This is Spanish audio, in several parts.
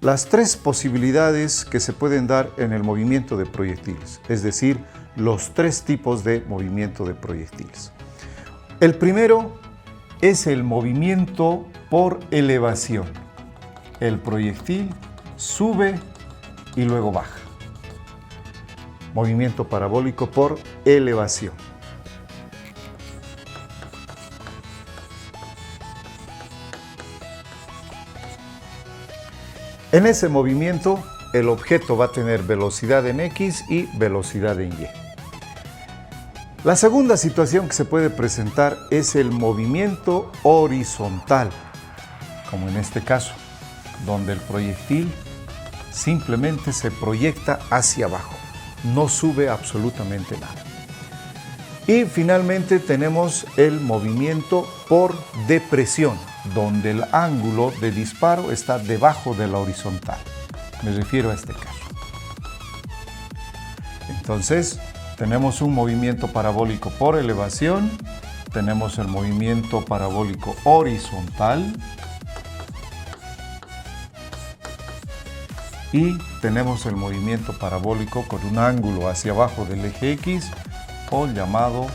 las tres posibilidades que se pueden dar en el movimiento de proyectiles, es decir, los tres tipos de movimiento de proyectiles. El primero es el movimiento por elevación. El proyectil sube y luego baja. Movimiento parabólico por elevación. En ese movimiento, el objeto va a tener velocidad en X y velocidad en Y. La segunda situación que se puede presentar es el movimiento horizontal, como en este caso, donde el proyectil simplemente se proyecta hacia abajo, no sube absolutamente nada. Y finalmente tenemos el movimiento por depresión, donde el ángulo de disparo está debajo de la horizontal. Me refiero a este caso. Entonces, tenemos un movimiento parabólico por elevación, tenemos el movimiento parabólico horizontal y tenemos el movimiento parabólico con un ángulo hacia abajo del eje X o llamado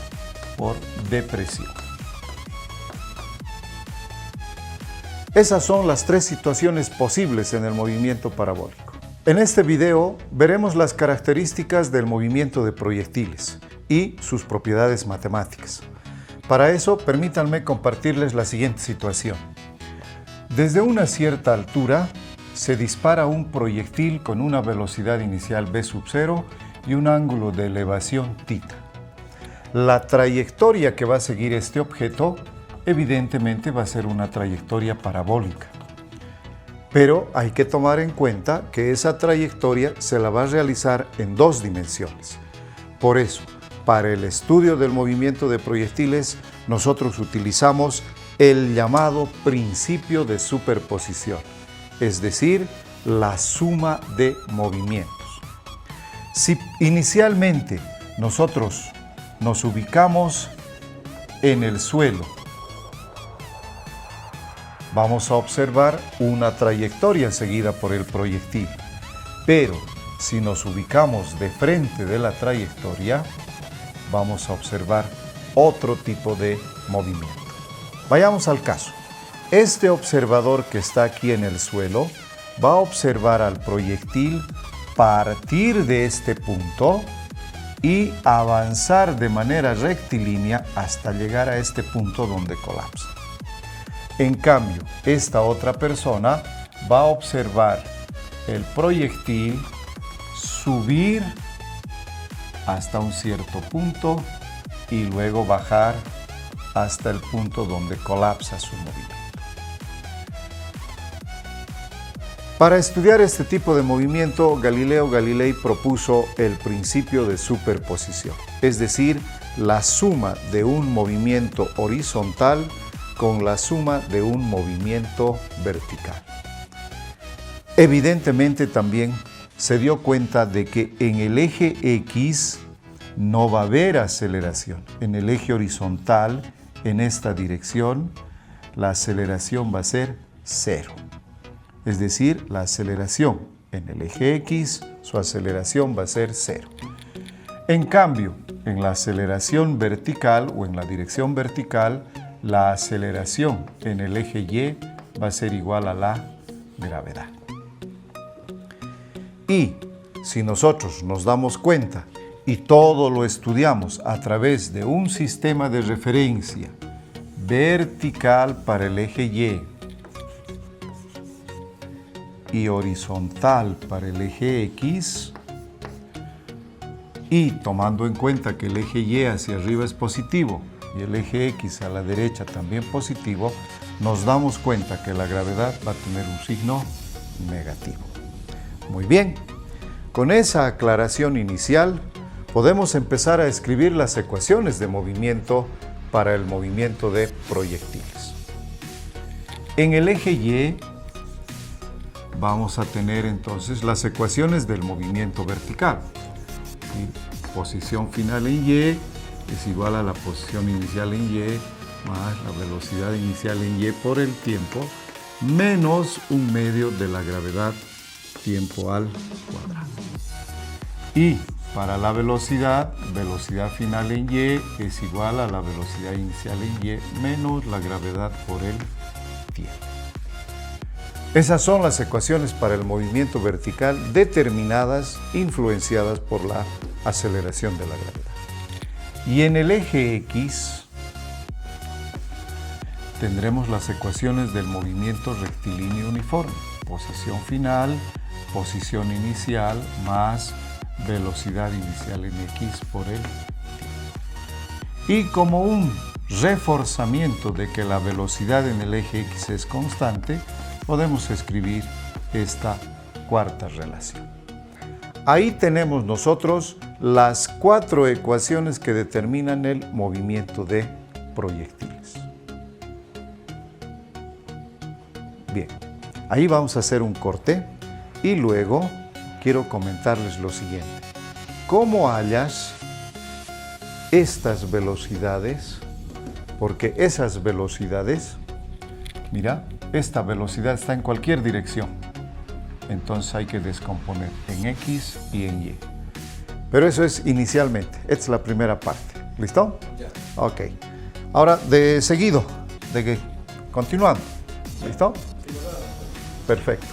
por depresión. Esas son las tres situaciones posibles en el movimiento parabólico. En este video veremos las características del movimiento de proyectiles y sus propiedades matemáticas. Para eso, permítanme compartirles la siguiente situación. Desde una cierta altura, se dispara un proyectil con una velocidad inicial v sub 0 y un ángulo de elevación θ. La trayectoria que va a seguir este objeto, evidentemente va a ser una trayectoria parabólica. Pero hay que tomar en cuenta que esa trayectoria se la va a realizar en dos dimensiones. Por eso, para el estudio del movimiento de proyectiles, nosotros utilizamos el llamado principio de superposición, es decir, la suma de movimientos. Si inicialmente nosotros nos ubicamos en el suelo, vamos a observar una trayectoria seguida por el proyectil. Pero si nos ubicamos de frente de la trayectoria, vamos a observar otro tipo de movimiento. Vayamos al caso. Este observador que está aquí en el suelo va a observar al proyectil partir de este punto y avanzar de manera rectilínea hasta llegar a este punto donde colapsa. En cambio, esta otra persona va a observar el proyectil subir hasta un cierto punto y luego bajar hasta el punto donde colapsa su movimiento. Para estudiar este tipo de movimiento, Galileo Galilei propuso el principio de superposición, es decir, la suma de un movimiento horizontal con la suma de un movimiento vertical. Evidentemente también se dio cuenta de que en el eje X no va a haber aceleración. En el eje horizontal, en esta dirección, la aceleración va a ser cero. Es decir, la aceleración en el eje X, su aceleración va a ser cero. En cambio, en la aceleración vertical o en la dirección vertical, la aceleración en el eje Y va a ser igual a la gravedad. Y si nosotros nos damos cuenta y todo lo estudiamos a través de un sistema de referencia vertical para el eje y horizontal para el eje X, y tomando en cuenta que el eje Y hacia arriba es positivo y el eje X a la derecha también positivo, nos damos cuenta que la gravedad va a tener un signo negativo. Muy bien, con esa aclaración inicial podemos empezar a escribir las ecuaciones de movimiento para el movimiento de proyectiles. En el eje Y vamos a tener entonces las ecuaciones del movimiento vertical. Posición final en Y es igual a la posición inicial en Y más la velocidad inicial en Y por el tiempo menos un medio de la gravedad tiempo al cuadrado. Y para la velocidad, velocidad final en y es igual a la velocidad inicial en y menos la gravedad por el tiempo. Esas son las ecuaciones para el movimiento vertical determinadas, influenciadas por la aceleración de la gravedad. Y en el eje X tendremos las ecuaciones del movimiento rectilíneo uniforme. Posición final, posición inicial, más velocidad inicial en X por el tiempo. Y como un reforzamiento de que la velocidad en el eje X es constante, podemos escribir esta cuarta relación. Ahí tenemos nosotros las 4 ecuaciones que determinan el movimiento de proyectiles. Bien, ahí vamos a hacer un corte y luego quiero comentarles lo siguiente. ¿Cómo hallas estas velocidades? Porque esas velocidades, mira, esta velocidad está en cualquier dirección. Entonces hay que descomponer en X y en Y. Pero eso es inicialmente. Esta es la primera parte. ¿Listo? Ya. Ok. Ahora, de seguido, continuando. ¿Listo? Perfecto.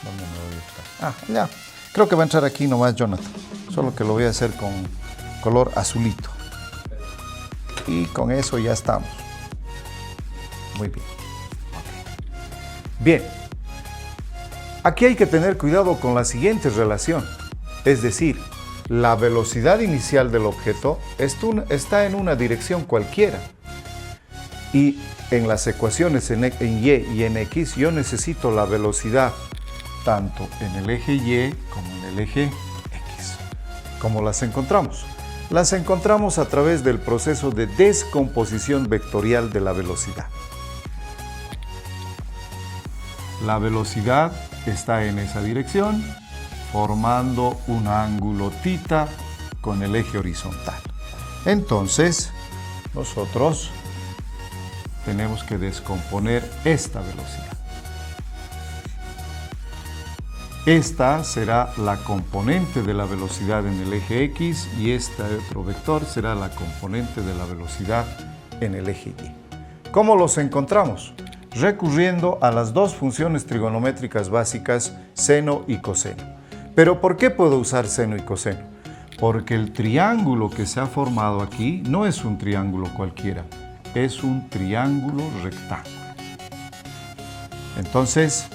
¿Dónde me voy a estar? Ya. Creo que va a entrar aquí nomás, Jonathan. Solo que lo voy a hacer con color azulito. Y con eso ya estamos. Muy bien. Bien. Aquí hay que tener cuidado con la siguiente relación. Es decir, la velocidad inicial del objeto está en una dirección cualquiera. Y en las ecuaciones en Y y en X yo necesito la velocidad tanto en el eje Y como en el eje X. ¿Cómo las encontramos? Las encontramos a través del proceso de descomposición vectorial de la velocidad. La velocidad está en esa dirección, formando un ángulo θ con el eje horizontal. Entonces, nosotros tenemos que descomponer esta velocidad. Esta será la componente de la velocidad en el eje X y este otro vector será la componente de la velocidad en el eje Y. ¿Cómo los encontramos? Recurriendo a las dos funciones trigonométricas básicas, seno y coseno. ¿Pero por qué puedo usar seno y coseno? Porque el triángulo que se ha formado aquí no es un triángulo cualquiera, es un triángulo rectángulo. Entonces,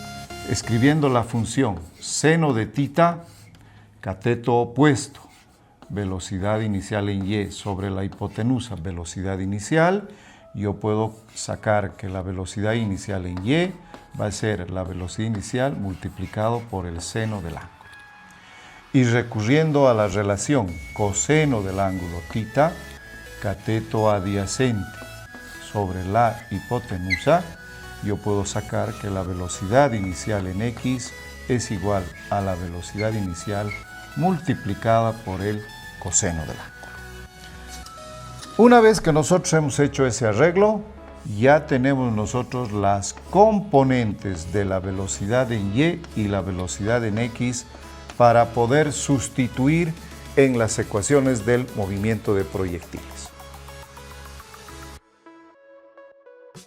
escribiendo la función seno de θ, cateto opuesto, velocidad inicial en Y sobre la hipotenusa, velocidad inicial, yo puedo sacar que la velocidad inicial en Y va a ser la velocidad inicial multiplicado por el seno del ángulo. Y recurriendo a la relación coseno del ángulo θ, cateto adyacente sobre la hipotenusa, yo puedo sacar que la velocidad inicial en X es igual a la velocidad inicial multiplicada por el coseno del ángulo. Una vez que nosotros hemos hecho ese arreglo, ya tenemos nosotros las componentes de la velocidad en Y y la velocidad en X para poder sustituir en las ecuaciones del movimiento de proyectiles.